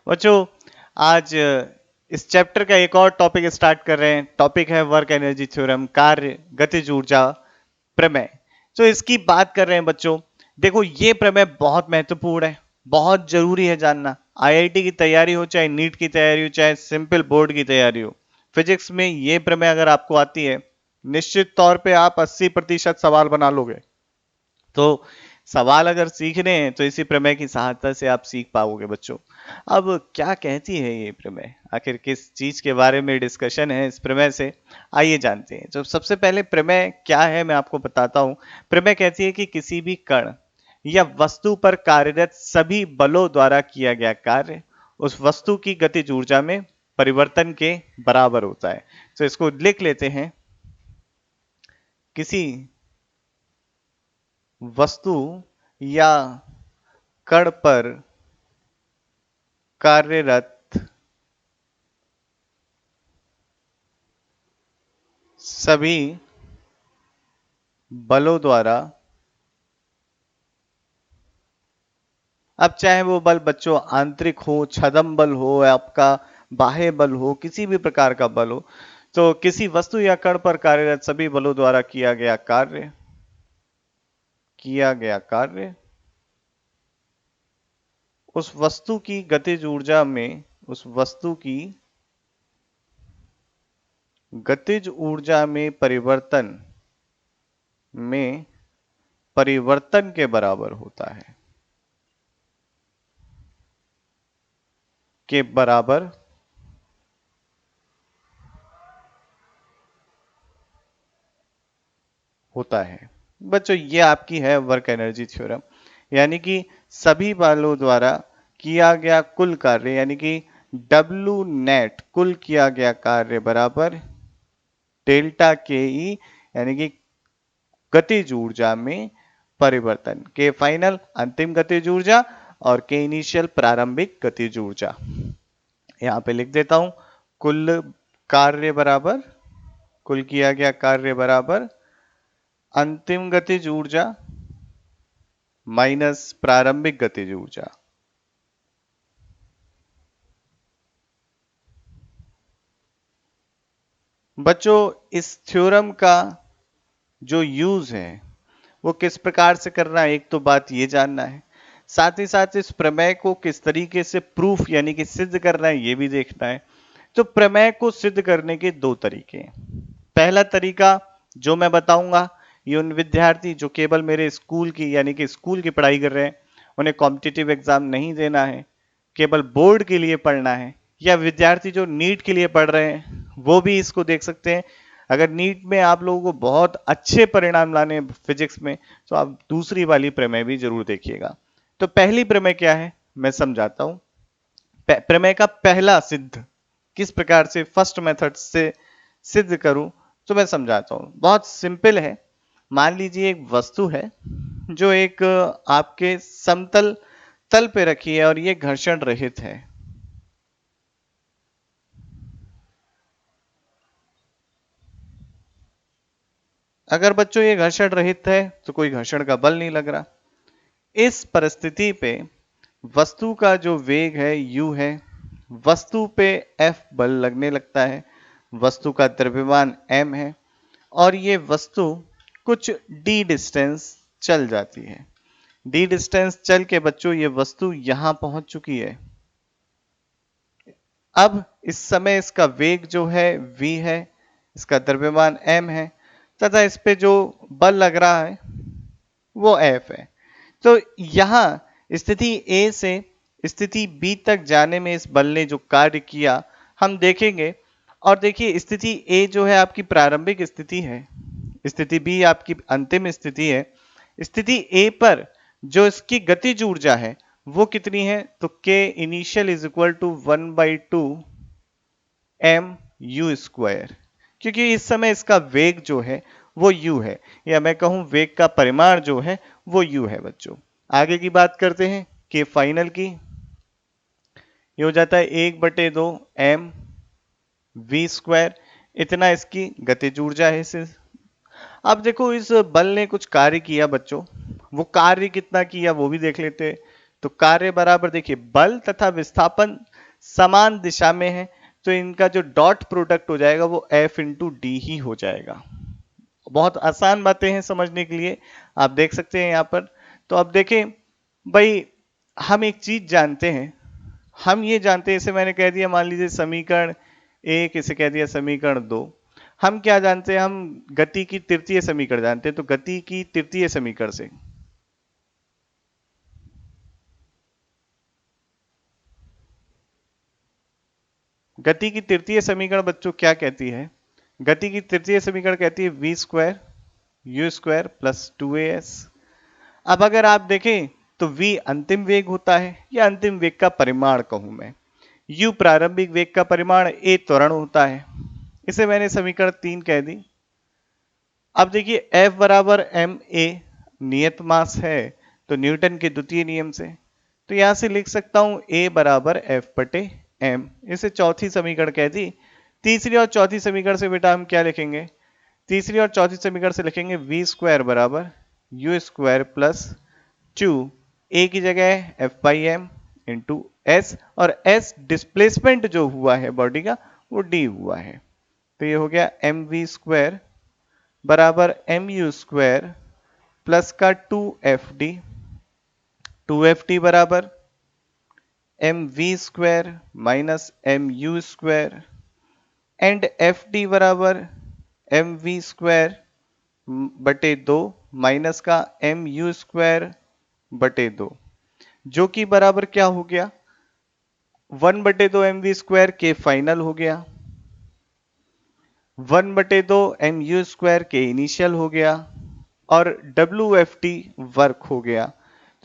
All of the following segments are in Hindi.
बच्चों आज इस चैप्टर का एक और टॉपिक स्टार्ट कर रहे हैं। टॉपिक है वर्क एनर्जी थ्योरम, कार्य गतिज ऊर्जा प्रमेय। तो इसकी बात कर रहे हैं बच्चों। देखो ये प्रमेय बहुत महत्वपूर्ण है, बहुत जरूरी है जानना। आईआईटी की तैयारी हो, चाहे नीट की तैयारी हो, चाहे सिंपल बोर्ड की तैयारी हो, फिजिक्स में ये प्रमेय अगर आपको आती है, निश्चित तौर पे आप 80% सवाल बना लोगे। तो सवाल अगर सीखने हैं तो इसी प्रमेय की सहायता से आप सीख पाओगे बच्चों। अब क्या कहती है ये प्रमेय, आखिर किस चीज के बारे में डिस्कशन है इस प्रमेय से, आइए जानते हैं। तो सबसे पहले प्रमेय क्या है मैं आपको बताता हूं। प्रमेय कहती है कि किसी भी कण या वस्तु पर कार्यरत सभी बलों द्वारा किया गया कार्य उस वस्तु की गतिज ऊर्जा में परिवर्तन के बराबर होता है। तो इसको लिख लेते हैं। किसी वस्तु या कण पर कार्यरत सभी बलों द्वारा, अब चाहे वो बल बच्चों आंतरिक हो, छदम बल हो, आपका बाह्य बल हो, किसी भी प्रकार का बल हो, तो किसी वस्तु या कण पर कार्यरत सभी बलों द्वारा किया गया कार्य उस वस्तु की गतिज ऊर्जा में, उस वस्तु की गतिज ऊर्जा में परिवर्तन के बराबर होता है, के बराबर होता है। बच्चों ये आपकी है वर्क एनर्जी थ्योरम, यानी कि सभी बलों द्वारा किया गया कुल कार्य, यानी कि डब्ल्यू नेट कुल किया गया कार्य बराबर डेल्टा के ई, यानी कि गतिज ऊर्जा में परिवर्तन, के फाइनल अंतिम गतिज ऊर्जा और के इनिशियल प्रारंभिक गतिज ऊर्जा। यहां पे लिख देता हूं, कुल कार्य बराबर, कुल किया गया कार्य बराबर अंतिम गतिज ऊर्जा माइनस प्रारंभिक गतिज ऊर्जा। बच्चों इस थ्योरम का जो यूज है वो किस प्रकार से करना है, एक तो बात ये जानना है। साथ ही साथ इस प्रमेय को किस तरीके से प्रूफ यानी कि सिद्ध करना है ये भी देखना है। तो प्रमेय को सिद्ध करने के दो तरीके हैं। पहला तरीका जो मैं बताऊंगा, ये उन विद्यार्थी जो केवल मेरे स्कूल की यानी कि स्कूल की पढ़ाई कर रहे हैं, उन्हें कॉम्पिटिटिव एग्जाम नहीं देना है, केवल बोर्ड के लिए पढ़ना है, या विद्यार्थी जो नीट के लिए पढ़ रहे हैं वो भी इसको देख सकते हैं। अगर नीट में आप लोगों को बहुत अच्छे परिणाम लाने फिजिक्स में, तो आप दूसरी वाली प्रमेय भी जरूर देखिएगा। तो पहली प्रमेय क्या है मैं समझाता हूं। प्रमेय का पहला सिद्ध किस प्रकार से फर्स्ट मेथड से सिद्ध करूं, तो मैं समझाता हूं। बहुत सिंपल है। मान लीजिए एक वस्तु है जो एक आपके समतल तल पे रखी है और ये घर्षण रहित है। अगर बच्चों ये घर्षण रहित है तो कोई घर्षण का बल नहीं लग रहा। इस परिस्थिति पे वस्तु का जो वेग है u है, वस्तु पे F बल लगने लगता है, वस्तु का द्रव्यमान m है और ये वस्तु कुछ d डिस्टेंस चल जाती है। d डिस्टेंस चल के बच्चों ये वस्तु यहां पहुंच चुकी है। अब इस समय इसका वेग जो है v है, इसका द्रव्यमान m है तथा इस पे जो बल लग रहा है वो F है। तो यहां स्थिति A से स्थिति B तक जाने में इस बल ने जो कार्य किया हम देखेंगे। और देखिए स्थिति A जो है आपकी प्रारंभिक स्थिति है, स्थिति B आपकी अंतिम स्थिति है। स्थिति A पर जो इसकी गतिज ऊर्जा है वो कितनी है, तो K initial is equal to 1/2 mu², क्योंकि इस समय इसका वेग जो है वो u है, या मैं कहूं वेग का परिमाण जो है वो u है। बच्चों आगे की बात करते हैं कि फाइनल की, ये हो जाता है 1/2 mv², इतना इसकी गतिज ऊर्जा है इसे। अब देखो इस बल ने कुछ कार्य किया बच्चों, वो कार्य कितना किया वो भी देख लेते हैं। तो कार्य बराबर देखिए बल तथा विस्थापन समान दिशा में है, तो इनका जो डॉट प्रोडक्ट हो जाएगा वो F इंटू डी ही हो जाएगा। बहुत आसान बातें हैं समझने के लिए, आप देख सकते हैं यहाँ पर। तो अब देखें भाई, हम एक चीज जानते हैं, हम ये जानते हैं, इसे मैंने कह दिया मान लीजिए समीकरण एक, इसे कह दिया समीकरण दो। हम क्या जानते हैं, हम गति की तृतीय समीकरण जानते हैं। तो गति की तृतीय समीकरण से गति की तृतीय समीकरण बच्चों क्या कहती है? गति की तृतीय समीकरण कहती है v square u square plus 2as। अब अगर आप देखें तो v अंतिम वेग होता है, या अंतिम वेग का परिमाण कहूं मैं, u प्रारंभिक वेग का परिमाण, a त्वरण होता है। इसे मैंने समीकरण 3 कह दी। अब देखिए F बराबर एम ए नियत मास है, तो न्यूटन के द्वितीय नियम से तो यहां से लिख सकता हूं a बराबर एफ बटे एम। इसे चौथी समीकरण कह दी। तीसरी और चौथी समीकरण से बेटा हम क्या लिखेंगे? तीसरी और चौथी समीकरण से लिखेंगे वी स्क्वायर बराबर यू स्क्वायर प्लस 2 ए की जगह f by m into s, और एस डिस्प्लेसमेंट जो हुआ है बॉडी का वो डी हुआ है। तो ये हो गया एम वी स्क्वायर बराबर एम यू स्क्वायर प्लस का 2FD, 2FD बराबर m v square minus m u square and f d बराबर एम वी स्क्वायर बटे 2 माइनस का एम यू स्क्वायर बटे 2, जो कि बराबर क्या हो गया? 1/2 एम वी स्क्वायर के फाइनल हो गया, 1/2 एम यू स्क्वायर के इनिशियल हो गया, और WFT वर्क हो गया।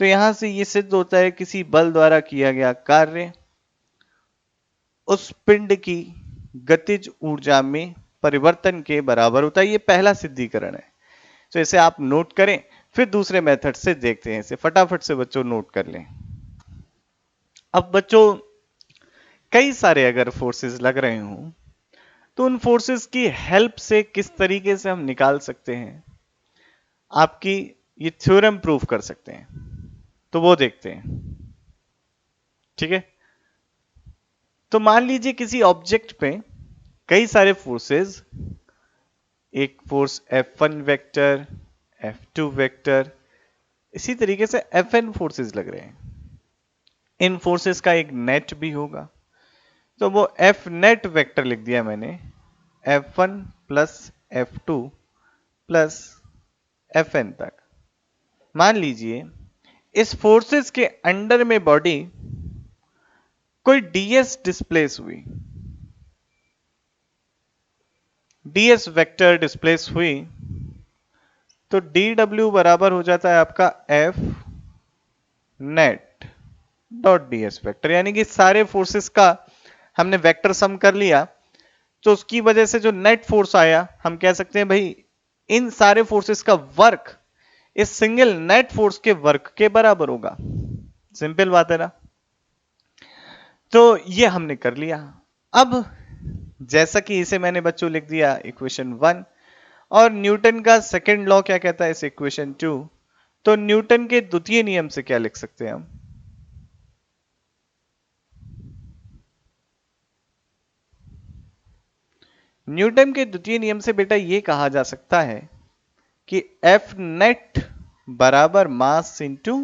तो यहां से ये सिद्ध होता है किसी बल द्वारा किया गया कार्य उस पिंड की गतिज ऊर्जा में परिवर्तन के बराबर होता है। ये पहला सिद्धीकरण है, तो इसे आप नोट करें, फिर दूसरे मेथड से देखते हैं। इसे फटाफट से बच्चों नोट कर लें। अब बच्चों कई सारे अगर फोर्सेस लग रहे हों, तो उन फोर्सेस की हेल्प से किस तरीके से हम निकाल सकते हैं, आपकी ये थ्योरम प्रूफ कर सकते हैं, तो वो देखते हैं। ठीक है, तो मान लीजिए किसी ऑब्जेक्ट पे कई सारे फोर्सेस, एक force F1 vector, F2 vector, इसी तरीके से Fn फोर्सेस लग रहे हैं। इन फोर्सेस का एक नेट भी होगा, तो वो F नेट वेक्टर लिख दिया मैंने, F1 plus F2 plus Fn तक। मान लीजिए इस फोर्सेस के अंडर में बॉडी कोई ds डिस्प्लेस हुई, ds वेक्टर डिस्प्लेस हुई, तो dw बराबर हो जाता है आपका F net dot ds vector, यानी कि सारे फोर्सेस का हमने वेक्टर सम कर लिया, तो उसकी वजह से जो नेट फोर्स आया, हम कह सकते हैं भाई इन सारे फोर्सेस का वर्क इस सिंगल नेट फोर्स के वर्क के बराबर होगा। सिंपल बात है ना। तो ये हमने कर लिया। अब जैसा कि इसे मैंने बच्चों लिख दिया इक्वेशन 1, और न्यूटन का सेकंड लॉ क्या कहता है इस इक्वेशन 2, तो न्यूटन के द्वितीय नियम से क्या लिख सकते हैं हम? न्यूटन के द्वितीय नियम से बेटा ये कहा जा सकता है कि F नेट बराबर mass into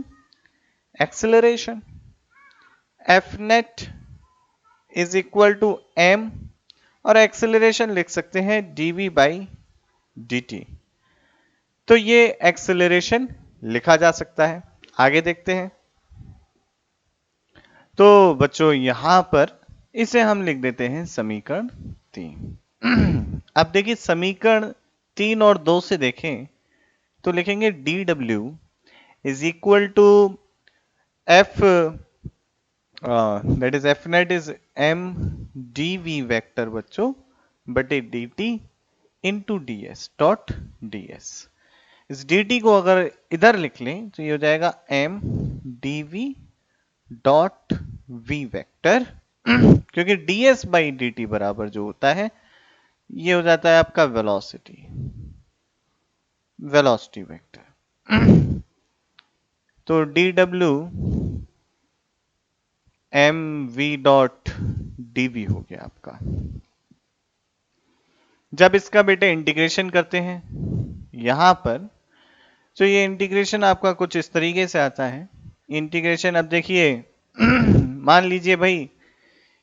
acceleration. F net is equal to m, और एक्सेलरेशन लिख सकते हैं dv बाई dt। तो ये एक्सेलरेशन लिखा जा सकता है। आगे देखते हैं। तो बच्चों यहां पर इसे हम लिख देते हैं समीकरण 3। अब देखिए समीकरण 3 और 2 से देखें तो लिखेंगे dw is equal to f, that is f net is m dv vector बच्चों बटे dt into ds dot ds। इस dt को अगर इधर लिख लें तो ये हो जाएगा m dv dot v vector, क्योंकि ds बाई dt बराबर जो होता है ये हो जाता है आपका वेलोसिटी, वेलोसिटी वेक्टर। तो dw m v dot d v हो गया आपका। जब इसका बेटे इंटीग्रेशन करते हैं यहां पर, तो ये इंटीग्रेशन आपका कुछ इस तरीके से आता है। इंटीग्रेशन अब देखिए मान लीजिए भाई,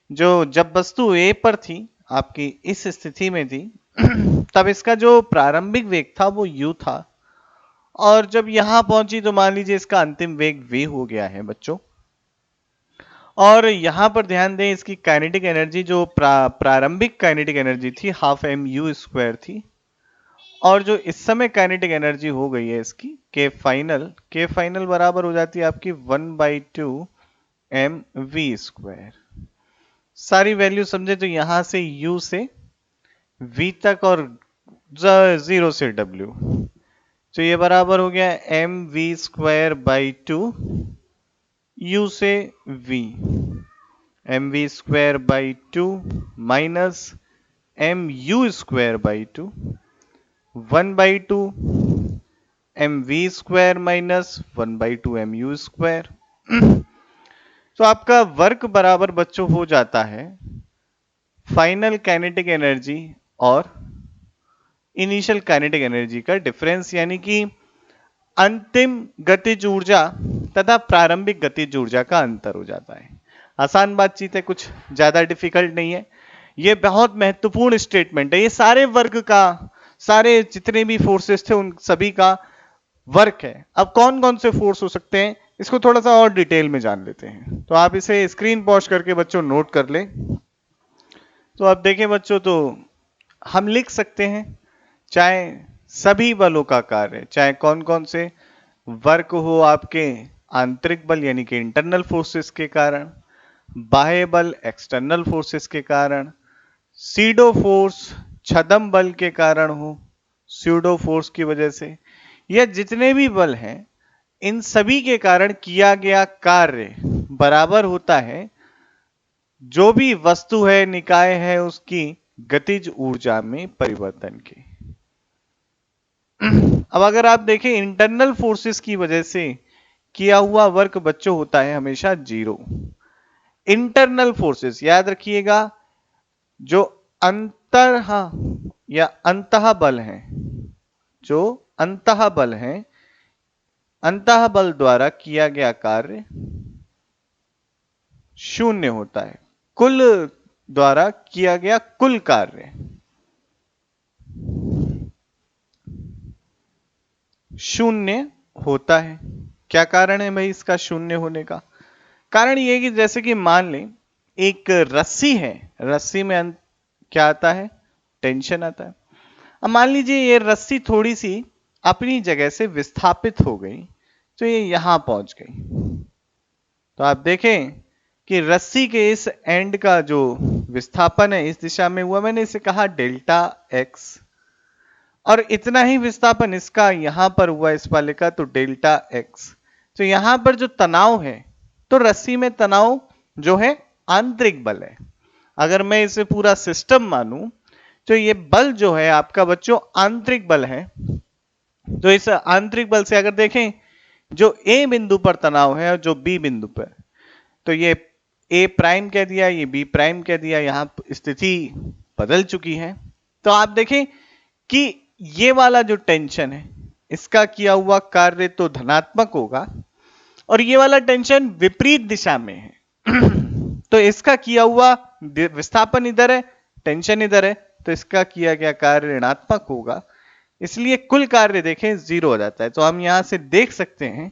जो जब वस्तु ए पर थी, आपकी इस स्थिति में थी तब इसका जो प्रारंभिक वेग था वो u था, और जब यहां पहुंची तो मान लीजिए इसका अंतिम वेग v हो गया है बच्चों। और यहां पर ध्यान दें, इसकी काइनेटिक एनर्जी जो प्रारंभिक काइनेटिक एनर्जी थी हाफ एम यू स्क्वायर थी, और जो इस समय काइनेटिक एनर्जी हो गई है इसकी के फाइनल बराबर हो जाती है आपकी 1/2 एम वी स्क्वायर। सारी वैल्यू समझे तो यहां से u से v तक और 0 से w, तो ये बराबर हो गया m v square by 2 u से v, m v square by 2 minus m u square by 2, 1/2 m v square minus 1/2 m u square. तो आपका वर्क बराबर बच्चों हो जाता है फाइनल काइनेटिक एनर्जी और इनिशियल काइनेटिक एनर्जी का डिफरेंस, यानी कि अंतिम गतिज ऊर्जा तथा प्रारंभिक गतिज ऊर्जा का अंतर हो जाता है। आसान बातचीत है, कुछ ज्यादा डिफिकल्ट नहीं है। यह बहुत महत्वपूर्ण स्टेटमेंट है। ये सारे वर्क का, सारे जितने भी फोर्सेस थे उन सभी का वर्क है। अब कौन कौन से फोर्स हो सकते हैं इसको थोड़ा सा और डिटेल में जान लेते हैं। तो आप इसे स्क्रीन पॉज करके बच्चों नोट कर लें। तो अब देखें बच्चों, तो हम लिख सकते हैं चाहे सभी बलों का कार्य, चाहे कौन कौन से वर्क हो आपके आंतरिक बल यानी कि इंटरनल फोर्सेस के कारण, बाह्य बल एक्सटर्नल फोर्सेस के कारण, सीडो फोर्स छदम बल के कारण हो स्यूडो फोर्स की वजह से, या जितने भी बल हैं इन सभी के कारण किया गया कार्य बराबर होता है जो भी वस्तु है, निकाय है, उसकी गतिज ऊर्जा में परिवर्तन के। अब अगर आप देखें इंटरनल फोर्सेस की वजह से किया हुआ वर्क बच्चों होता है हमेशा 0। इंटरनल फोर्सेस याद रखिएगा, जो अंतः या अंतः बल हैं, जो अंतः बल हैं, अंतः बल द्वारा किया गया कार्य 0 होता है। कुल द्वारा किया गया कुल कार्य 0 होता है। क्या कारण है भाई इसका 0 होने का? कारण यह है कि जैसे कि मान लें एक रस्सी है, रस्सी में क्या आता है? टेंशन आता है। अब मान लीजिए ये रस्सी थोड़ी सी अपनी जगह से विस्थापित हो गई, तो ये यहां पहुंच गई। तो आप देखें कि रस्सी के इस एंड का जो विस्थापन है इस दिशा में हुआ, मैंने इसे कहा डेल्टा एक्स, और इतना ही विस्थापन इसका यहां पर हुआ इस वाले का, तो डेल्टा एक्स। तो यहां पर जो तनाव है, तो रस्सी में तनाव जो है आंतरिक बल है। अगर मैं इसे पूरा सिस्टम मानूं तो ये बल जो है आपका बच्चों आंतरिक बल है। तो इस आंतरिक बल से अगर देखें जो ए बिंदु पर तनाव है और जो बी बिंदु पर, तो ये ए प्राइम कह दिया, ये बी प्राइम कह दिया, यहां स्थिति बदल चुकी है। तो आप देखें कि ये वाला जो टेंशन है इसका किया हुआ कार्य तो धनात्मक होगा, और ये वाला टेंशन विपरीत दिशा में है तो इसका किया हुआ विस्थापन इधर है, टेंशन इधर है, तो इसका किया गया कार्य ऋणात्मक होगा। इसलिए कुल कार्य देखें 0 हो जाता है। तो हम यहां से देख सकते हैं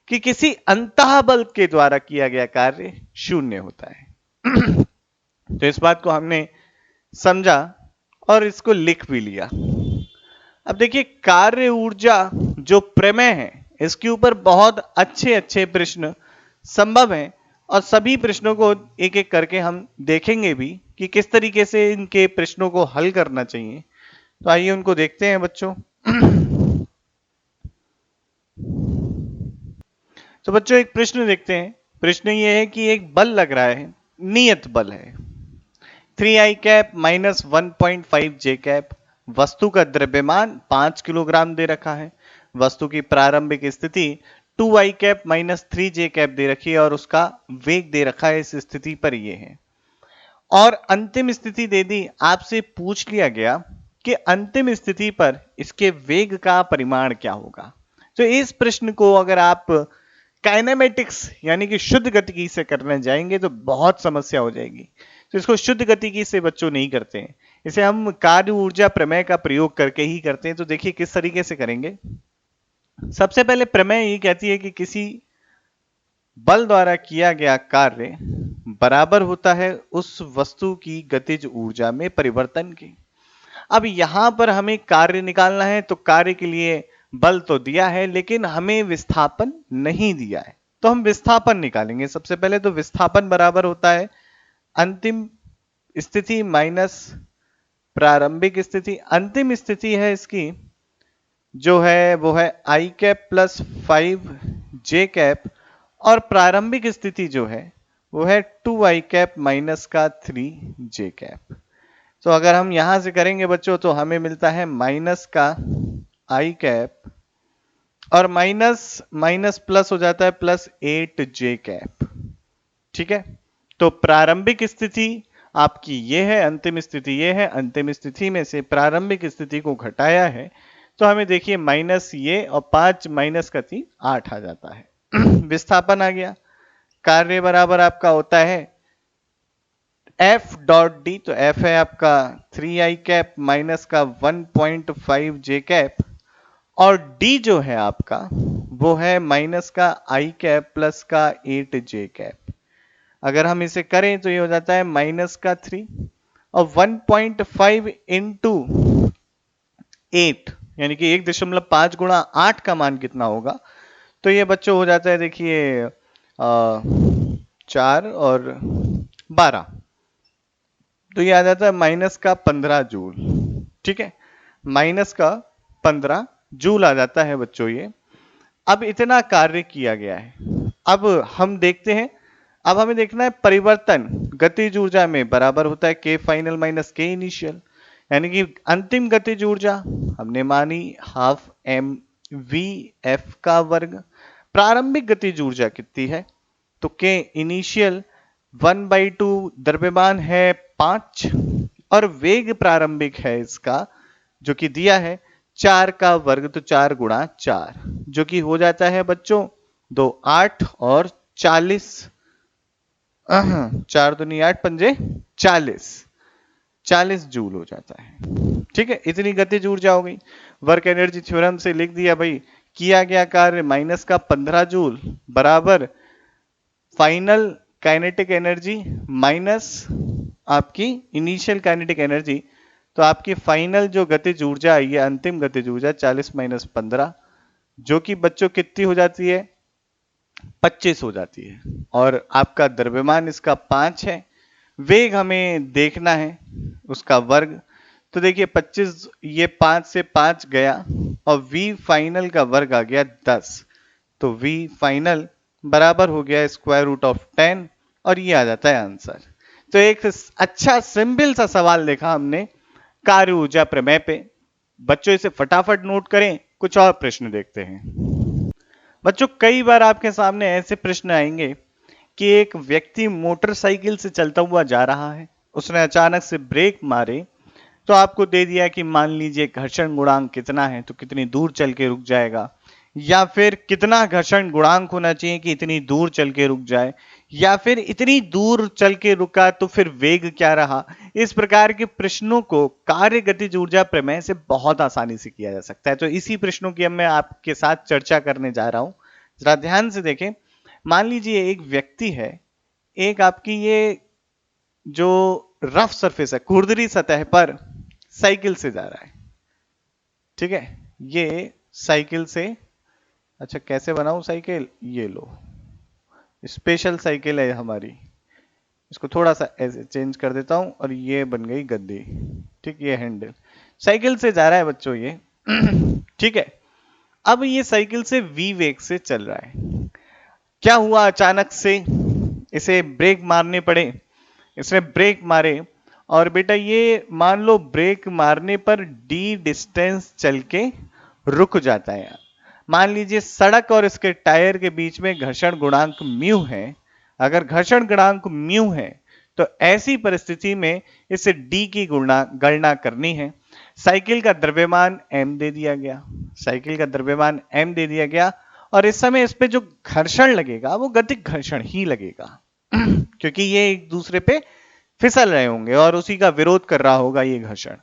कि किसी अंतः बल के द्वारा किया गया कार्य 0 होता है तो इस बात को हमने समझा और इसको लिख भी लिया। अब देखिए कार्य ऊर्जा जो प्रमेय है, इसके ऊपर बहुत अच्छे अच्छे प्रश्न संभव हैं, और सभी प्रश्नों को एक एक करके हम देखेंगे भी कि किस तरीके से इनके प्रश्नों को हल करना चाहिए। तो आइए उनको देखते हैं बच्चों। तो बच्चों एक प्रश्न देखते हैं। प्रश्न ये है कि एक बल लग रहा है, नियत बल है 3i कैप माइनस 1.5 जे कैप। वस्तु का द्रव्यमान 5 किलोग्राम दे रखा है। वस्तु की प्रारंभिक स्थिति 2i cap minus 3j cap दे रखी है और उसका वेग दे रखा है इस स्थिति पर ये है। और अंतिम स्थिति दे दी, आपसे पूछ लिया गया कि अंतिम स्थिति पर इसके वेग का परिमाण क्या होगा। तो इस प्रश्न को अगर आप काइनेमेटिक्स यानी कि शुद्ध गतिकी से करने जाएंगे तो बहुत समस्या हो जाएगी। तो इसको शुद्ध गतिकी से बच्चों नहीं करते हैं, इसे हम कार्य ऊर्जा प्रमेय का प्रयोग करके ही करते हैं। तो देखिए किस तरीके से करेंगे। सबसे पहले प्रमेय ये कहती है कि किसी बल द्वारा किया गया कार्य बराबर होता है उस वस्तु की गतिज ऊर्जा में परिवर्तन के। अब यहां पर हमें कार्य निकालना है, तो कार्य के लिए बल तो दिया है लेकिन हमें विस्थापन नहीं दिया है, तो हम विस्थापन निकालेंगे। सबसे पहले तो विस्थापन बराबर होता है अंतिम स्थिति माइनस प्रारंभिक स्थिति। अंतिम स्थिति है इसकी जो है वो है आई कैप प्लस 5j कैप, और प्रारंभिक स्थिति जो है वो है 2i कैप माइनस का 3j कैप। तो अगर हम यहां से करेंगे बच्चों तो हमें मिलता है माइनस का i कैप और माइनस माइनस प्लस हो जाता है प्लस 8j कैप। ठीक है, तो प्रारंभिक स्थिति आपकी ये है, अंतिम स्थिति ये है। अंतिम स्थिति में से प्रारंभिक स्थिति को घटाया है तो हमें देखिए माइनस ये और 5 माइनस का 3 8 आ जाता है। विस्थापन आ गया। कार्य बराबर आपका होता है F डॉट डी, तो F है आपका 3i कैप माइनस का 1.5j कैप, और D जो है आपका वो है माइनस का i कैप प्लस का 8j कैप। अगर हम इसे करें तो ये हो जाता है माइनस का 3 और 1.5 इंटू 8 यानी कि 1.5 गुणा 8 का मान कितना होगा, तो ये बच्चों हो जाता है देखिए 4 और 12, तो ये आ जाता है माइनस का 15 जूल। ठीक है, माइनस का 15 जूल आ जाता है बच्चों ये। अब इतना कार्य किया गया है, अब हम देखते हैं, अब हमें देखना है परिवर्तन गतिज ऊर्जा में बराबर होता है k final minus k initial, यानी कि अंतिम गतिज ऊर्जा हमने मानी हाफ एम वी एफ का वर्ग। प्रारंभिक गतिज ऊर्जा कितनी है, तो k इनिशियल 1/2 द्रव्यमान है 5 और वेग प्रारंभिक है इसका जो कि दिया है 4 का वर्ग, तो 4 गुणा 4 जो कि हो जाता है बच्चों 2 8 और 40, 4 दूनी 8 पंजे 40 जूल हो जाता है। ठीक है, इतनी गतिज ऊर्जा हो गई। वर्क एनर्जी थ्योरम से लिख दिया भाई, किया गया कार्य माइनस का 15 जूल बराबर फाइनल काइनेटिक एनर्जी माइनस आपकी इनिशियल काइनेटिक एनर्जी। तो आपकी फाइनल जो गतिज ऊर्जा आई है, अंतिम गतिज ऊर्जा 40 माइनस 15 जो कि बच्चों कितनी हो जाती है 25 हो जाती है, और आपका द्रव्यमान इसका 5 है। वेग हमें देखना है उसका वर्ग, तो देखिए 25 ये 5 से 5 गया और v फाइनल का वर्ग आ गया 10, तो v फाइनल बराबर हो गया स्क्वायर रूट ऑफ 10 और ये आ जाता है आंसर। तो एक अच्छा सिंपल सा सवाल देखा हमने कार्य ऊर्जा प्रमेय पे। बच्चों इसे फटाफट नोट करें, कुछ और प्रश्न देखते हैं। बच्चों कई बार आपके सामने ऐसे प्रश्न आएंगे कि एक व्यक्ति मोटरसाइकिल से चलता हुआ जा रहा है, उसने अचानक से ब्रेक मारे, तो आपको दे दिया कि मान लीजिए घर्षण गुणांक कितना है, तो कितनी दूर चल के रुक जाएगा, या फिर कितना घर्षण गुणांक होना चाहिए कि इतनी दूर चल के रुक जाए, या फिर इतनी दूर चल के रुका तो फिर वेग क्या रहा। इस प्रकार के प्रश्नों को कार्य गतिज ऊर्जा प्रमेय से बहुत आसानी से किया जा सकता है। तो इसी प्रश्नों की अब मैं आपके साथ चर्चा करने जा रहा हूं, जरा ध्यान से देखें। मान लीजिए एक व्यक्ति है, एक आपकी ये जो रफ सरफेस है, खुरदरी सतह पर साइकिल से जा रहा है। ठीक है, ये साइकिल से, अच्छा कैसे बनाऊं साइकिल, ये लो स्पेशल साइकिल है हमारी, इसको थोड़ा सा ऐसे चेंज कर देता हूं और ये बन गई गद्दी। ठीक, ये हैंडल, साइकिल से जा रहा है बच्चों ये। ठीक है, अब ये साइकिल से v वेग से चल रहा है। क्या हुआ, अचानक से इसे ब्रेक मारने पड़े, इसने ब्रेक मारे और बेटा ये मान लो ब्रेक मारने पर d डिस्टेंस चल के रुक जाता है। मान लीजिए सड़क और इसके टायर के बीच में घर्षण गुणांक म्यू है। अगर घर्षण गुणांक म्यू है तो ऐसी परिस्थिति में इसे डी की गणना करनी है। साइकिल का द्रव्यमान m दे दिया गया, साइकिल का द्रव्यमान m दे दिया गया, और इस समय इस पे जो घर्षण लगेगा वो गतिक घर्षण ही लगेगा क्योंकि ये एक दूसरे पे फिसल रहे होंगे और उसी का विरोध कर रहा होगा ये घर्षण।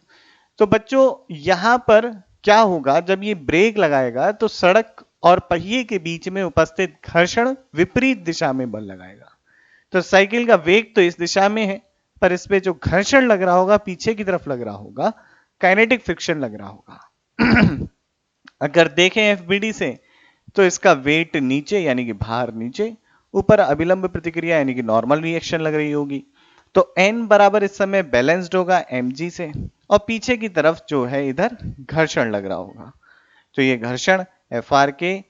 तो बच्चों यहां पर क्या होगा, जब ये ब्रेक लगाएगा तो सड़क और पहिए के बीच में उपस्थित घर्षण विपरीत दिशा में बल लगाएगा। तो साइकिल का वेग तो इस दिशा में है, पर इस पे जो घर्षण लग रहा होगा पीछे की तरफ लग रहा होगा, काइनेटिक फ्रिक्शन लग रहा होगा। अगर देखें एफबीडी से तो इसका वेट नीचे यानी कि भार नीचे, ऊपर अभिलंब प्रतिक्रिया यानी कि नॉर्मल रिएक्शन लग रही होगी। तो n बराबर इस समय बैलेंस्ड होगा mg से, और पीछे की तरफ जो है इधर घर्षण लग रहा होगा। तो ये घर्षण Fr के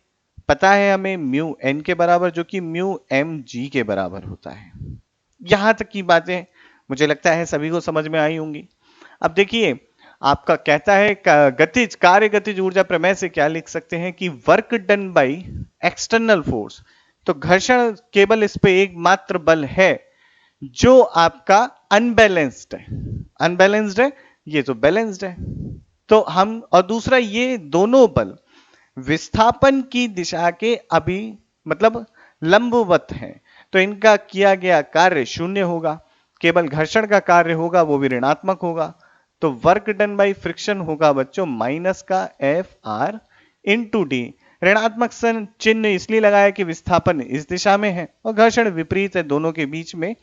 पता है हमें म्यू n के बराबर, जो कि म्यू mg के बराबर होता है। यहां तक की बातें मुझे लगता है सभी को समझ में आई होंगी। अब देखिए आपका कहता है गतिज कार्य गतिज ऊर्जा प्रमेय से क्या लिख सकते हैं कि work done by external force. तो घर्षण केवल इस पे एकमात्र बल है जो आपका अनबैलेंस्ड है। अनबैलेंस्ड है, ये तो बैलेंस्ड है। तो हम, और दूसरा ये दोनों बल विस्थापन की दिशा के अभी मतलब लंबवत हैं, तो इनका किया गया कार्य शून्य होगा, केवल घर्षण का कार्य होगा वो भी ऋणात्मक होगा। तो वर्क डन बाय फ्रिक्शन होगा बच्चों माइनस का एफ आर इंटू डी। ऋणात्मक चिन्ह इसलिए लगाया कि विस्थापन इस दिशा में है और घर्षण विपरीत है, दोनों के बीच में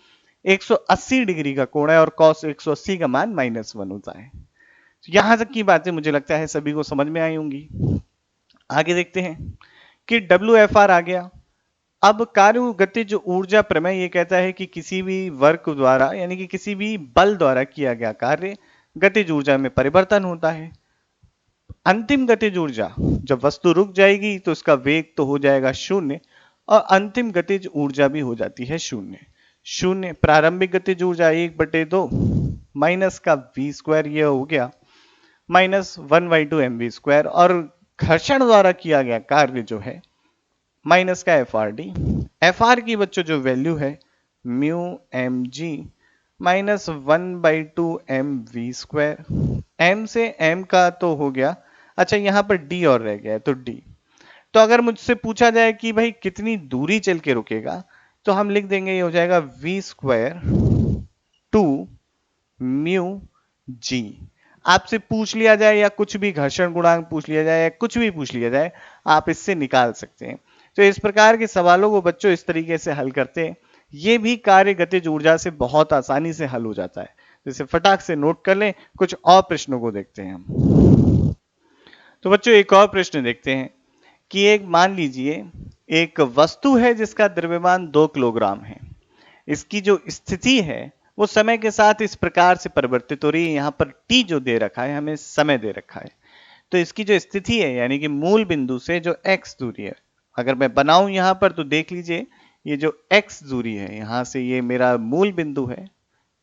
180 डिग्री का कोण है और cos 180 का मान -1 होता है। तो यहां तक की बातें मुझे लगता है सभी को समझ में आई होंगी। आगे देखते हैं कि WFR आ गया। अब कार्य गतिज ऊर्जा प्रमेय ये कहता है कि किसी भी वर्क द्वारा यानी कि किसी भी बल द्वारा किया गया कार्य गतिज ऊर्जा में परिवर्तन होता है। अंतिम गतिज ऊर्जा, जब वस्तु रुक जाएगी तो उसका वेग तो हो जाएगा शून्य, और अंतिम गतिज ऊर्जा भी हो जाती है शून्य। शून्य प्रारंभिक गतिज ऊर्जा 1/2 माइनस का v², ये हो गया -1/2 mv², और घर्षण द्वारा किया गया कार्य जो है माइनस का FRD। FR की बच्चों जो वैल्यू है म्यू mg -1/2 mv²। m से m का तो हो गया, अच्छा यहां पर d और रह गया तो d। तो अगर मुझसे पूछा जाए कि भाई कितनी दूरी चल के रुकेगा, तो हम लिख देंगे ये हो जाएगा v² 2 म्यू g। आपसे पूछ लिया जाए या कुछ भी घर्षण गुणांक पूछ लिया जाए या कुछ भी पूछ लिया जाए, आप इससे निकाल सकते हैं। तो इस प्रकार के सवालों को बच्चों इस तरीके से हल करते हैं। ये भी कार्य गतिज ऊर्जा से बहुत आसानी से हल हो जाता है। जैसे फटाक से नोट कर लें। कुछ और प्रश्नों को देखते हैं हम। तो बच्चों एक और प्रश्न देखते हैं कि एक मान लीजिए एक वस्तु है जिसका द्रव्यमान 2 किलोग्राम है। इसकी जो स्थिति है वो समय के साथ इस प्रकार से परिवर्तित हो रही है। यहाँ पर t जो दे रखा है, हमें समय दे रखा है। तो इसकी जो स्थिति है यानी कि मूल बिंदु से जो x दूरी है, अगर मैं बनाऊं यहाँ पर तो देख लीजिए ये जो x दूरी है, यहाँ से ये मेरा मूल बिंदु है,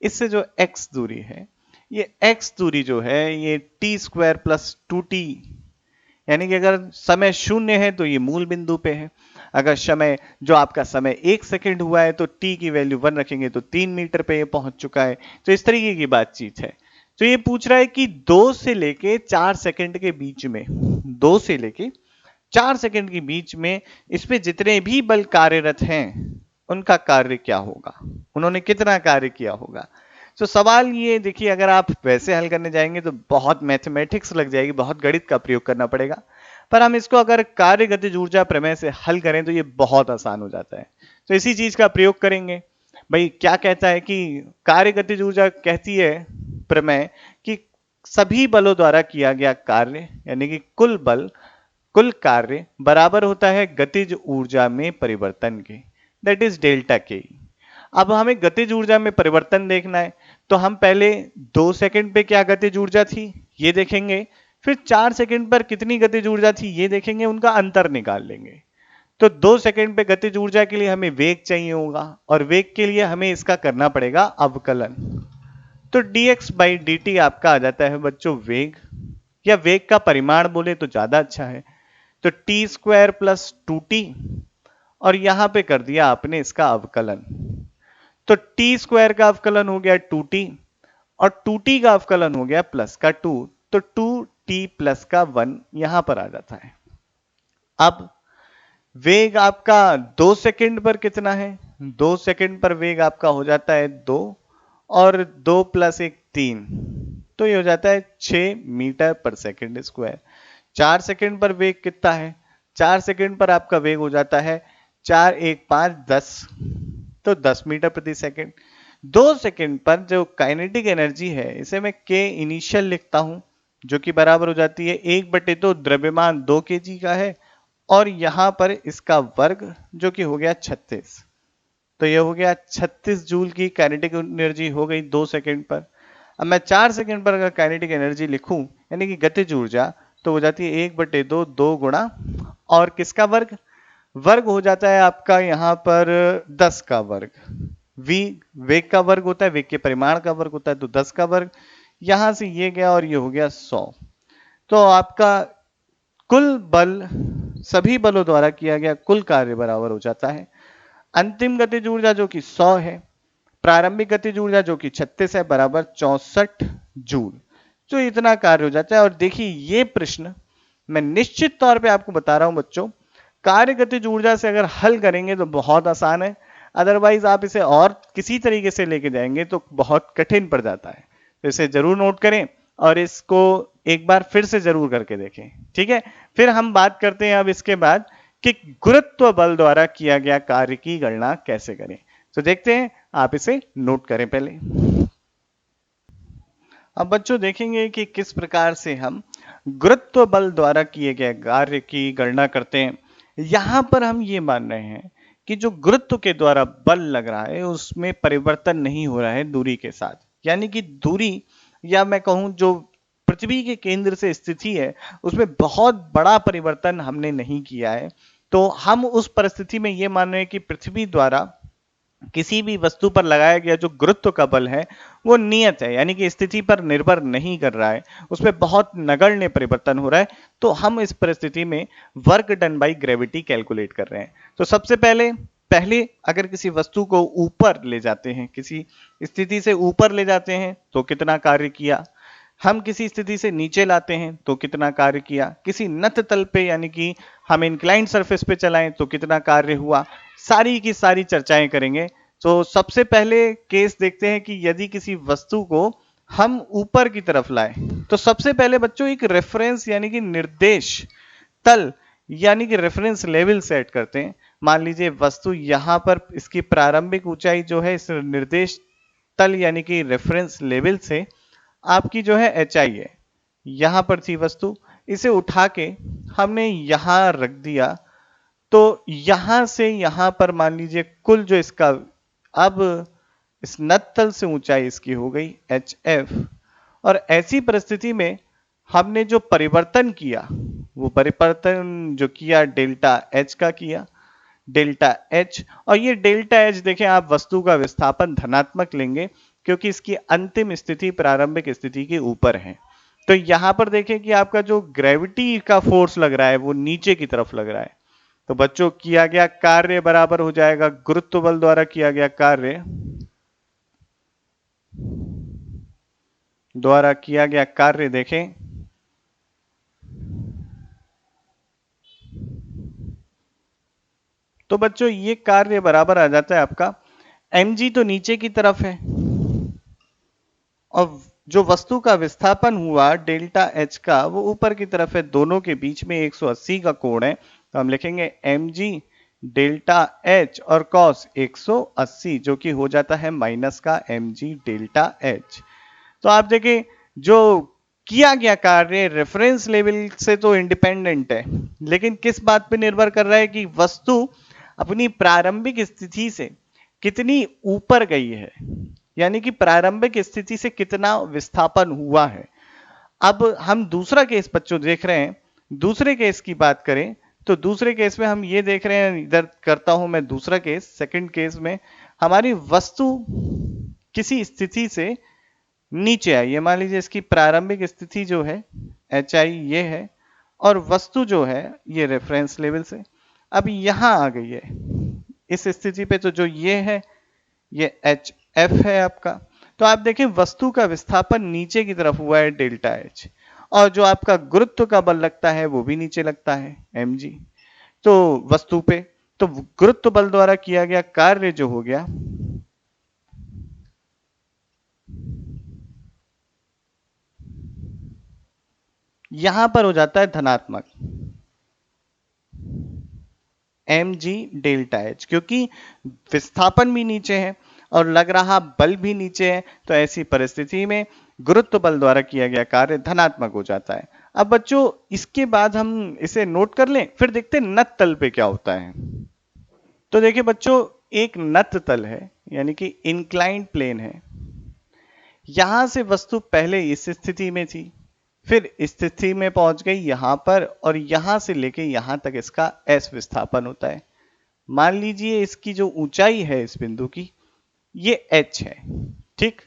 इससे जो x दूरी है, ये x दूरी जो है ये t² + 2t, यानी कि अगर समय 0 है तो ये मूल बिंदु पे है। अगर समय जो आपका समय 1 सेकंड हुआ है तो t की वैल्यू 1 रखेंगे तो 3 मीटर पे ये पहुंच चुका है। तो इस तरीके की बातचीत है। तो ये पूछ रहा है कि 2 से लेके 4 सेकंड के बीच में, 2 से लेके 4 सेकंड के बीच में इस पे जितने भी बल कार्यरत हैं उनका कार्य क्या होगा, उन्होंने कितना कार्य किया होगा। तो सवाल ये देखिए, अगर आप वैसे हल करने जाएंगे तो बहुत मैथमेटिक्स लग जाएगी, बहुत गणित का प्रयोग करना पड़ेगा। पर हम इसको अगर कार्य गतिज ऊर्जा प्रमेय से हल करें तो ये बहुत आसान हो जाता है। तो इसी चीज का प्रयोग करेंगे। भाई क्या कहता है कि कार्य गतिज ऊर्जा कहती है प्रमेय कि सभी बलों द्वारा किया गया कार्य यानी कि कुल बल, कुल कार्य बराबर होता है गतिज ऊर्जा में परिवर्तन के, दैट इज डेल्टा के। अब हमें गतिज ऊर्जा में परिवर्तन देखना है तो हम पहले 2 सेकंड पे क्या गतिज ऊर्जा थी ये देखेंगे, फिर 4 सेकंड पर कितनी गतिज ऊर्जा थी ये देखेंगे, उनका अंतर निकाल लेंगे। तो 2 सेकंड पे गतिज ऊर्जा के लिए हमें वेग चाहिए होगा और वेग के लिए हमें इसका करना पड़ेगा अवकलन। तो dx/dt आपका आ जाता है बच्चों वेग, या वेग का परिमाण बोले तो ज्यादा अच्छा है। तो टी स्क्वायर प्लस 2t, और यहां पे कर दिया आपने इसका अवकलन, तो टी स्क्वायर का अवकलन हो गया 2t, और 2t का अवकलन हो गया प्लस का 2, तो 2t प्लस का 1 यहां पर आ जाता है। अब वेग आपका 2 सेकंड पर कितना है? 2 सेकंड पर वेग आपका हो जाता है 2, और 2 प्लस 1 3, तो ये हो जाता है 6 मीटर पर सेकंड स्क्वायर। 4 सेकंड पर वेग कितना है? 4 सेकंड पर आपका वेग हो जाता है 4 1 5 10, तो 10 मीटर प्रति सेकंड। 2 सेकंड पर जो काइनेटिक एनर्जी है इसे मैं k इनिशियल लिखता हूं, जो कि बराबर हो जाती है 1/2 द्रव्यमान 2 kg का है, और यहां पर इसका वर्ग जो कि हो गया 36, तो ये हो गया 36 जूल की काइनेटिक एनर्जी हो गई 2 सेकंड पर। अब मैं 4 सेकंड पर अगर काइनेटिक एनर्जी लिखूं यानी कि गतिज ऊर्जा, तो हो जाती है 1/2 2 गुणा, और किसका वर्ग? वर्ग हो जाता है आपका यहां पर 10 का वर्ग। वेग का वर्ग होता है, वेग के परिमाण का वर्ग होता है, तो 10 का वर्ग, यहां से ये गया और ये हो गया 100। तो आपका कुल बल सभी बलों द्वारा किया गया कुल कार्य बराबर हो जाता है अंतिम गतिज ऊर्जा जो कि 100 है, प्रारंभिक गतिज ऊर्जा जो कि 36 है, बराबर 64 जूल। तो इतना कार्य हो जाता है। और देखिए ये प्रश्न मैं निश्चित तौर पे आपको बता रहा हूं बच्चों, कार्य गतिज ऊर्जा से अगर हल करेंगे तो बहुत आसान है, अदरवाइज आप इसे और किसी तरीके से लेके जाएंगे तो बहुत कठिन पड़ जाता है। तो इसे जरूर नोट करें और इसको एक बार फिर से जरूर करके देखें, ठीक है। फिर हम बात करते हैं अब इसके बाद कि गुरुत्व बल द्वारा किया गया कार्य की गणना कैसे करें। तो देखते हैं, आप इसे नोट करें पहले। अब बच्चों देखेंगे कि किस प्रकार से हम गुरुत्व बल द्वारा किए गए कार्य की गणना करते हैं। यहां पर हम ये मान रहे हैं कि जो गुरुत्व के द्वारा बल लग रहा है उसमें परिवर्तन नहीं हो रहा है दूरी के साथ, यानी कि दूरी या मैं कहूं जो पृथ्वी के केंद्र से स्थिति है उसमें बहुत बड़ा परिवर्तन हमने नहीं किया है। तो हम उस परिस्थिति में ये मान रहे हैं कि पृथ्वी द्वारा किसी भी वस्तु पर लगाया गया जो गुरुत्व का बल है वो नियत है, यानी कि स्थिति पर निर्भर नहीं कर रहा है, उसमें बहुत नगण्य परिवर्तन हो रहा है। तो हम इस परिस्थिति में work done by gravity calculate कर रहे हैं। तो सबसे पहले अगर किसी वस्तु को ऊपर ले जाते हैं, किसी स्थिति से ऊपर ले जाते हैं तो कितना कार्य किया, हम किसी स्थिति से नीचे लाते हैं तो कितना कार्य किया, किसी नत तल पे यानी कि हम इंक्लाइंड सरफेस पे चलाएं तो कितना कार्य हुआ, सारी की सारी चर्चाएं करेंगे। तो सबसे पहले केस देखते हैं कि यदि किसी वस्तु को हम ऊपर की तरफ लाएं तो सबसे पहले बच्चों एक रेफरेंस यानी कि निर्देश तल यानी कि रेफरेंस लेवल सेट करते हैं। मान लीजिए वस्तु यहां पर इसकी प्रारंभिक ऊंचाई जो है इस निर्देश तल यानी कि रेफरेंस लेवल से आपकी जो है एचआई है, यहां पर थी वस्तु, इसे उठा के हमने यहां रख दिया, तो यहां से यहां पर मान लीजिए कुल जो इसका अब इस नत तल से ऊंचाई इसकी हो गई एच एफ। और ऐसी परिस्थिति में हमने जो परिवर्तन किया वो परिवर्तन जो किया डेल्टा एच का किया, डेल्टा एच। और ये डेल्टा एच देखें आप वस्तु का विस्थापन धनात्मक लेंगे क्योंकि इसकी अंतिम स्थिति प्रारंभिक स्थिति के ऊपर है। तो यहां पर देखें कि आपका जो ग्रेविटी का फोर्स लग रहा है वो नीचे की तरफ लग रहा है। तो बच्चों किया गया कार्य बराबर हो जाएगा गुरुत्व बल द्वारा किया गया कार्य देखें तो बच्चों ये कार्य बराबर आ जाता है आपका mg तो नीचे की तरफ है और जो वस्तु का विस्थापन हुआ डेल्टा एच का वो ऊपर की तरफ है, दोनों के बीच में 180 का कोण है। तो हम लिखेंगे mg डेल्टा एच और cos 180 जो कि हो जाता है माइनस का mg डेल्टा एच। तो आप देखें जो किया गया कार्य रेफरेंस लेवल से तो इंडिपेंडेंट है, लेकिन किस बात पे निर्भर कर रहा है कि वस्तु अपनी प्रारंभिक स्थिति से कितनी ऊपर गई है, यानी कि प्रारंभिक स्थिति से कितना विस्थापन हुआ है। अब हम दूसरा केस बच्चों देख रहे हैं, दूसरे केस की बात करें तो दूसरे केस में हम ये देख रहे हैं, इधर करता हूं मैं दूसरा केस, सेकंड केस में हमारी वस्तु किसी स्थिति से नीचे आई है। मान लीजिए इसकी प्रारंभिक स्थिति जो है एच आई ये है और वस्तु जो है ये रेफरेंस लेवल से अब यहां आ गई है। इस स्थिति पे तो जो ये है ये एच एफ है आपका। तो आप देखें वस्तु का विस्थापन नीचे की तरफ हुआ है डेल्टा एच, और जो आपका गुरुत्व का बल लगता है वो भी नीचे लगता है एम जी। तो वस्तु पे तो गुरुत्व बल द्वारा किया गया कार्य जो हो गया यहां पर हो जाता है धनात्मक एम जी डेल्टा एच, क्योंकि विस्थापन भी नीचे है और लग रहा बल भी नीचे है। तो ऐसी परिस्थिति में गुरुत्व बल द्वारा किया गया कार्य धनात्मक हो जाता है। अब बच्चों इसके बाद हम इसे नोट कर लें, फिर देखते हैं नत तल पे क्या होता है। तो देखिए बच्चों एक नत तल है यानी कि इंक्लाइंड प्लेन है। यहां से वस्तु पहले इस स्थिति में थी, फिर इस स्थिति में पहुंच गई यहां पर, और यहां से लेके यहां तक इसका एस विस्थापन होता है। मान लीजिए इसकी जो ऊंचाई है इस बिंदु की ये h है, ठीक।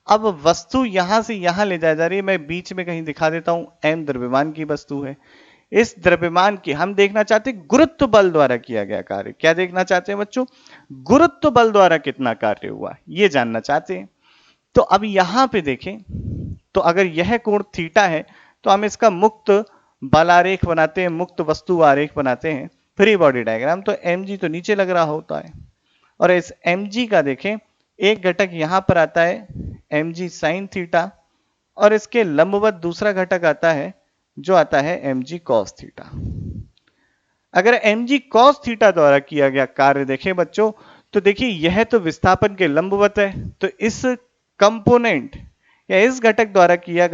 अब वस्तु यहां से यहां ले जाई जा रही है, मैं बीच में कहीं दिखा देता हूं, m द्रव्यमान की वस्तु है। इस द्रव्यमान की हम देखना चाहते हैं गुरुत्व बल द्वारा किया गया कार्य। क्या देखना चाहते हैं बच्चों? गुरुत्व बल द्वारा कितना कार्य हुआ ये जानना चाहते हैं। तो अब यहां पे देखें तो अगर यह कोण थीटा है तो हम इसका मुक्त बल आरेख बनाते हैं, मुक्त वस्तु आरेख बनाते हैं, फ्री बॉडी डायग्राम। तो mg तो नीचे लग रहा होता है, और इस mg का देखें एक घटक यहां पर आता है mg साइन थीटा, और इसके लंबवत दूसरा घटक आता है जो आता है mg कॉस थीटा। अगर mg कॉस थीटा द्वारा किया गया कार्य देखें बच्चों तो देखिए यह तो विस्थापन के लंबवत है, तो इस कंपोनेंट या इस घटक द्वारा किया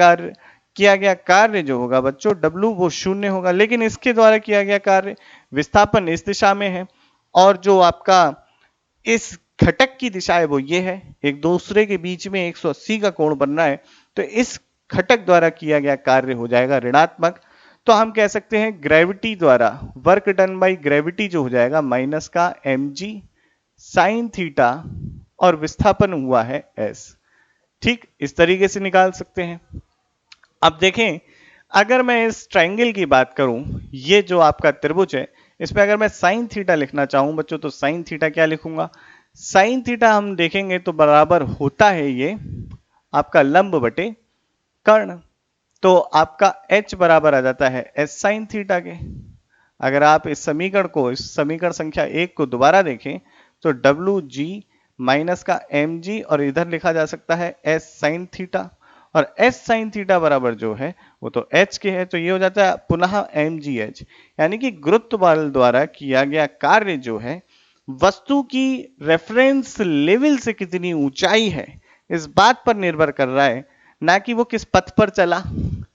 गया कार्य जो होगा बच्चों W वो शून्य होगा। लेकिन इसके द्वारा किया गया कार्य विस्थापन इस दिशा में है, और जो आपका इस घटक की दिशा है वो ये है। एक दूसरे के बीच में 180 का कोण बन रहा है, तो इस घटक द्वारा किया गया कार्य हो जाएगा ऋणात्मक। तो हम कह सकते हैं ग्रेविटी द्वारा वर्क डन बाई ग्रेविटी जो हो जाएगा माइनस का mg साइन थीटा, और विस्थापन हुआ है s। ठीक, इस तरीके से निकाल सकते हैं। अब देखें अगर मैं इस ट्रायंगल की बात करूं, ये जो आपका त्रिभुज है इसमें अगर मैं साइन थीटा लिखना चाहूं बच्चों तो साइन थीटा क्या लिखूंगा? साइन थीटा हम देखेंगे तो बराबर होता है ये आपका लंब बटे कर्ण। तो आपका h बराबर आ जाता है s साइन थीटा के। अगर आप इस समीकरण संख्या 1 को दोबारा देखें तो WG माइनस का mg, और इधर लिखा जा सकता है s साइन थीटा, और s साइन थीटा बराबर जो है वो तो h के है। तो ये हो जाता है पुनः mgh, यानी कि गुरुत्व बल द्वारा किया गया कार्य जो है वस्तु की रेफरेंस लेवल से कितनी ऊंचाई है इस बात पर निर्भर कर रहा है, ना कि वो किस पथ पर चला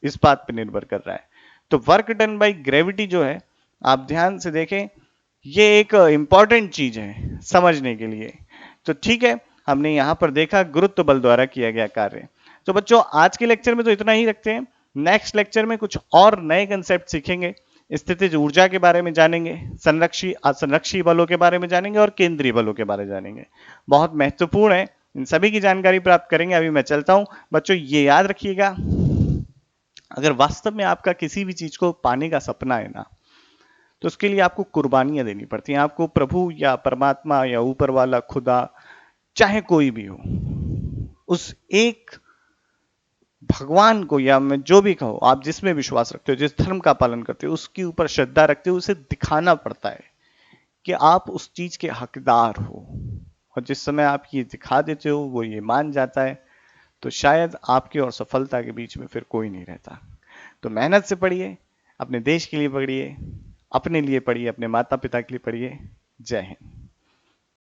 इस बात पर निर्भर कर रहा है। तो वर्क डन बाई ग्रेविटी जो है आप ध्यान से देखें, ये एक इंपॉर्टेंट चीज है समझने के लिए। तो ठीक है, हमने यहां पर देखा गुरुत्व बल द्वारा किया गया कार्य। तो बच्चों आज के लेक्चर में तो इतना ही रखते हैं। नेक्स्ट लेक्चर में कुछ और नए कंसेप्ट सीखेंगे, स्थितिज ऊर्जा के बारे में जानेंगे, संरक्षी असंरक्षी बलों के बारे में जानेंगे, और केंद्रीय बलों के बारे में जानेंगे। बहुत महत्वपूर्ण है, इन सभी की जानकारी प्राप्त करेंगे। अभी मैं चलता हूं बच्चों, ये याद रखिएगा अगर वास्तव में आपका किसी भी चीज को पाने का सपना है ना, तो उसके लिए आपको कुर्बानियां देनी पड़ती हैं। आपको प्रभु या परमात्मा या ऊपर वाला खुदा चाहे कोई भी हो, उस एक भगवान को या मैं जो भी कहो, आप जिसमें विश्वास रखते हो, जिस धर्म का पालन करते हो, उसके ऊपर श्रद्धा रखते हो, उसे दिखाना पड़ता है कि आप उस चीज के हकदार हो। और जिस समय आप ये दिखा देते हो, वो ये मान जाता है, तो शायद आपके और सफलता के बीच में फिर कोई नहीं रहता। तो मेहनत से पढ़िए, अपने देश के लिए पढ़िए, अपने लिए पढ़िए, अपने माता पिता के लिए पढ़िए। जय हिंद।